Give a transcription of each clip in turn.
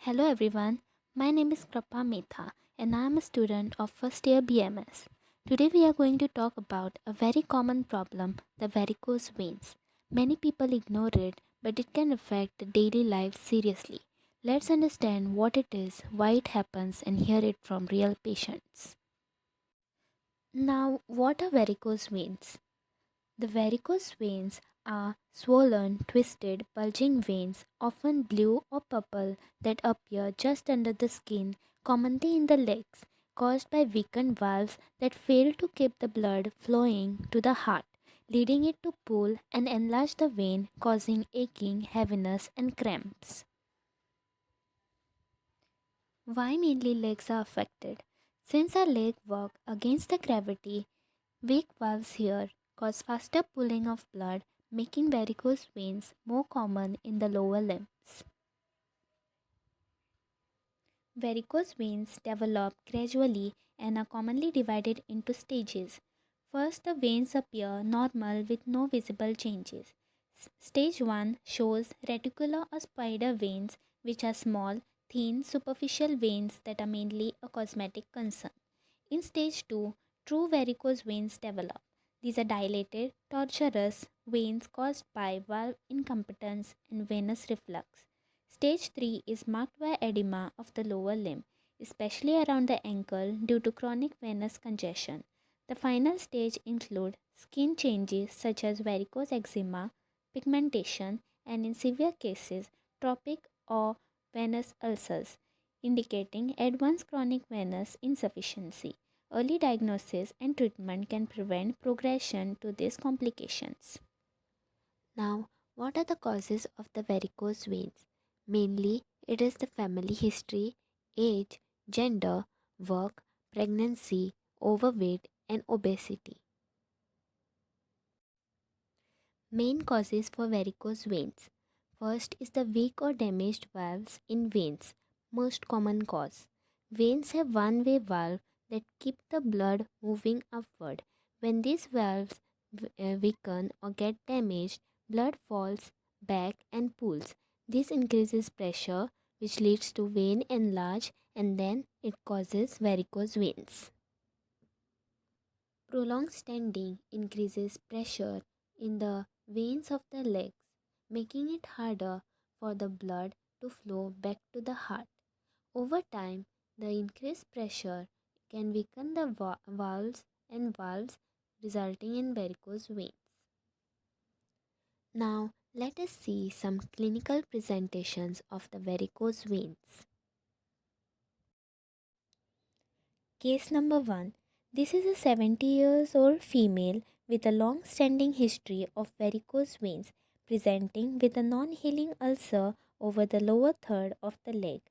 Hello everyone, my name is Krapa Metha and I am a student of first year BMS. Today we are going to talk about a very common problem, the varicose veins. Many people ignore it, but it can affect daily life seriously. Let's understand what it is, why it happens, and hear it from real patients. Now, what are varicose veins? The varicose veins are swollen, twisted, bulging veins, often blue or purple, that appear just under the skin, commonly in the legs, caused by weakened valves that fail to keep the blood flowing to the heart, leading it to pull and enlarge the vein, causing aching, heaviness, and cramps. Why mainly legs are affected? Since our leg work against the gravity, weak valves here cause faster pooling of blood, making varicose veins more common in the lower limbs. Varicose veins develop gradually and are commonly divided into stages. First, the veins appear normal with no visible changes. Stage 1 shows reticular or spider veins, which are small, thin, superficial veins that are mainly a cosmetic concern. In stage 2, true varicose veins develop. These are dilated, tortuous veins caused by valve incompetence and venous reflux. Stage 3 is marked by edema of the lower limb, especially around the ankle due to chronic venous congestion. The final stage include skin changes such as varicose eczema, pigmentation, and in severe cases, tropic or venous ulcers, indicating advanced chronic venous insufficiency. Early diagnosis and treatment can prevent progression to these complications. Now, what are the causes of the varicose veins? Mainly, it is the family history, age, gender, work, pregnancy, overweight, and obesity. Main causes for varicose veins. First is the weak or damaged valves in veins, most common cause. Veins have one-way valve that keep the blood moving upward. When these valves weaken or get damaged, blood falls back and pools. This increases pressure, which leads to vein enlarge, and then it causes varicose veins. Prolonged standing increases pressure in the veins of the legs, making it harder for the blood to flow back to the heart. Over time, the increased pressure can weaken the valves, resulting in varicose veins. Now, let us see some clinical presentations of the varicose veins. Case number 1. This is a 70 years old female with a long standing history of varicose veins presenting with a non healing ulcer over the lower third of the leg.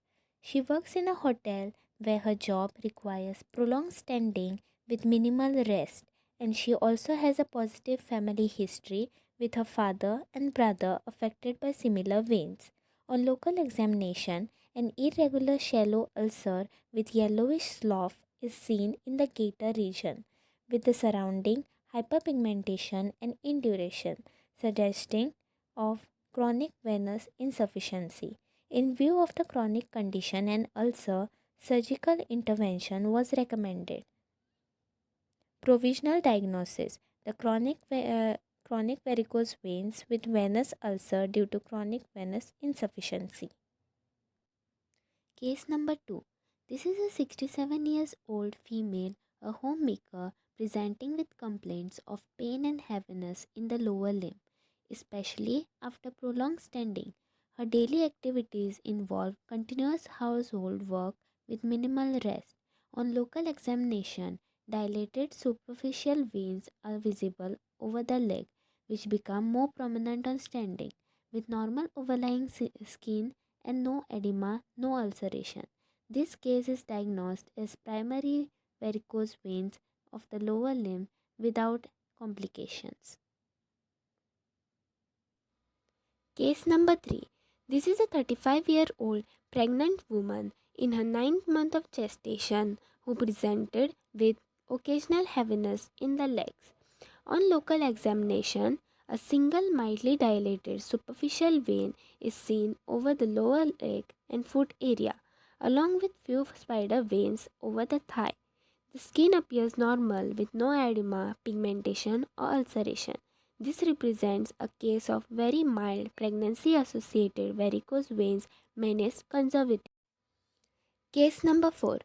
She works in a hotel where her job requires prolonged standing with minimal rest, and she also has a positive family history with her father and brother affected by similar veins. On local examination, an irregular shallow ulcer with yellowish slough is seen in the gator region, with the surrounding hyperpigmentation and induration, suggesting of chronic venous insufficiency. In view of the chronic condition and ulcer, surgical intervention was recommended. Provisional diagnosis: the chronic varicose veins with venous ulcer due to chronic venous insufficiency. Case number 2. This is a 67 years old female, a homemaker, presenting with complaints of pain and heaviness in the lower limb, especially after prolonged standing. Her daily activities involve continuous household work with minimal rest. On local examination, dilated superficial veins are visible over the leg, which become more prominent on standing, with normal overlying skin and no edema, no ulceration. This case is diagnosed as primary varicose veins of the lower limb without complications. Case number 3. This is a 35-year-old pregnant woman in her ninth month of gestation who presented with occasional heaviness in the legs. On local examination, A single mildly dilated superficial vein is seen over the lower leg and foot area, along with few spider veins over the thigh. The skin appears normal with no edema, pigmentation, or ulceration. This represents a case of very mild pregnancy associated varicose veins managed conservatively. Case number 4.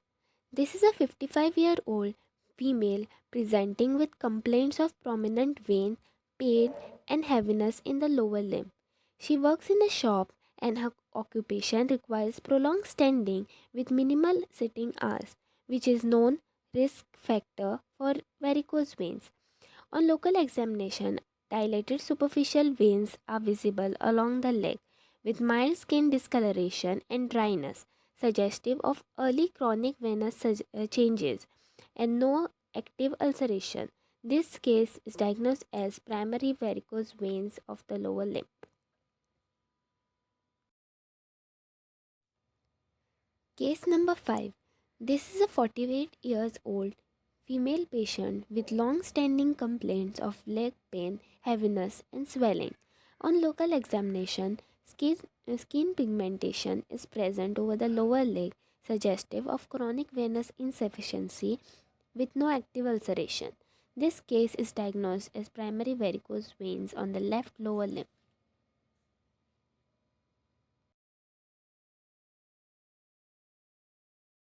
This is a 55-year-old female presenting with complaints of prominent vein, pain, and heaviness in the lower limb. She works in a shop and her occupation requires prolonged standing with minimal sitting hours, which is known risk factor for varicose veins. On local examination, dilated superficial veins are visible along the leg with mild skin discoloration and dryness, suggestive of early chronic venous changes, and no active ulceration. This case is diagnosed as primary varicose veins of the lower limb. Case number 5. This is a 48 years old female patient with long standing complaints of leg pain, heaviness, and swelling. On local examination, skin pigmentation is present over the lower leg, suggestive of chronic venous insufficiency with no active ulceration. This case is diagnosed as primary varicose veins on the left lower limb.